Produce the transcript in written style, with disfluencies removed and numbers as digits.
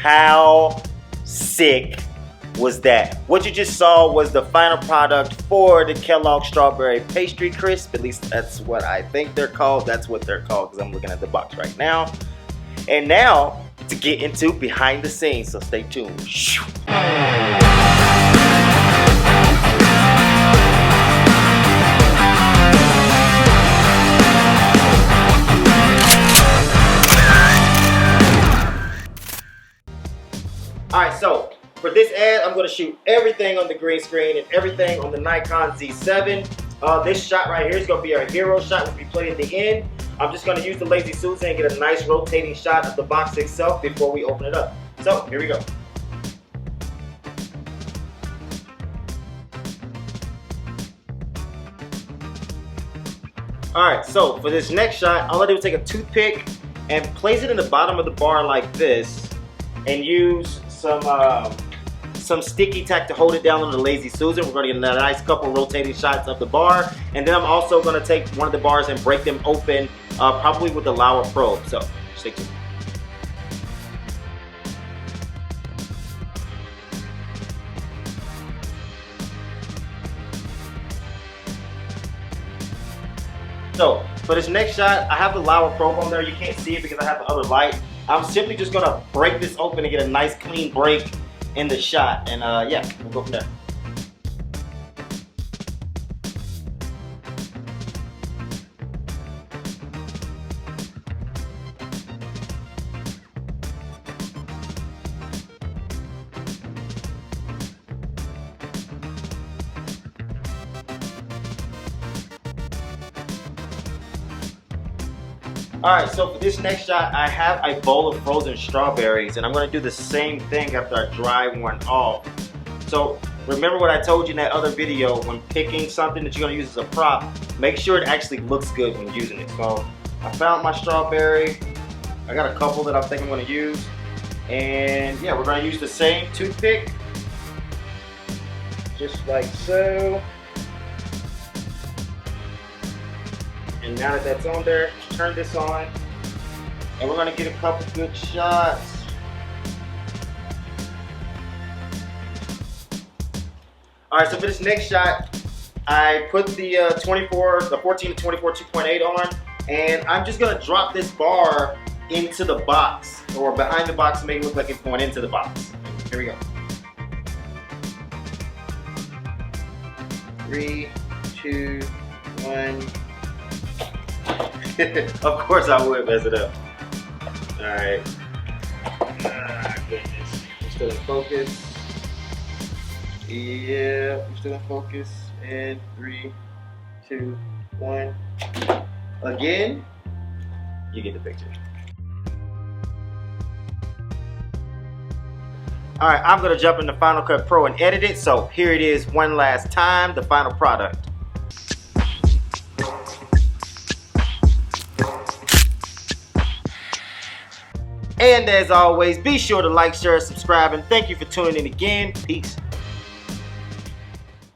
How sick was that? What you just saw was the final product for the Kellogg's Strawberry Pastry Crisp. At least that's what I think they're called. That's what they're called because I'm looking at the box right now. And now to get into behind the scenes, so stay tuned. Alright, so for this ad, I'm going to shoot everything on the green screen and everything on the Nikon Z7. This shot right here is going to be our hero shot, which we play at the end. I'm just going to use the Lazy Susan and get a nice rotating shot of the box itself before we open it up. So, here we go. Alright, so for this next shot, all I do is take a toothpick and place it in the bottom of the bar like this and use some sticky tack to hold it down on the Lazy Susan. We're going to get a nice couple rotating shots of the bar, and then I'm also going to take one of the bars and break them open, probably with the Lauer probe. So stay tuned. So for this next shot, I have the Lauer probe on there. You can't see it because I have the other light. I'm simply just going to break this open and get a nice clean break in the shot, and yeah, we'll go from there. Alright, so for this next shot, I have a bowl of frozen strawberries, and I'm going to do the same thing after I dry one off. So remember what I told you in that other video, when picking something that you're going to use as a prop, make sure it actually looks good when using it. So I found my strawberry. I got a couple that I think I'm going to use. And yeah, we're going to use the same toothpick, just like so. And now that that's on there, turn this on, and we're going to get a couple good shots. Alright, so for this next shot, I put the 14 to 24 2.8 on, and I'm just going to drop this bar into the box, or behind the box to make it look like it's going into the box. Here we go. 3, 2, 1. Of course I would mess it up. Alright. Ah, goodness. We're still in focus. Yeah, we're still in focus. And 3, 2, 1. Again, you get the picture. Alright, I'm going to jump into Final Cut Pro and edit it. So here it is one last time, the final product. And as always, be sure to like, share, subscribe, and thank you for tuning in again. Peace.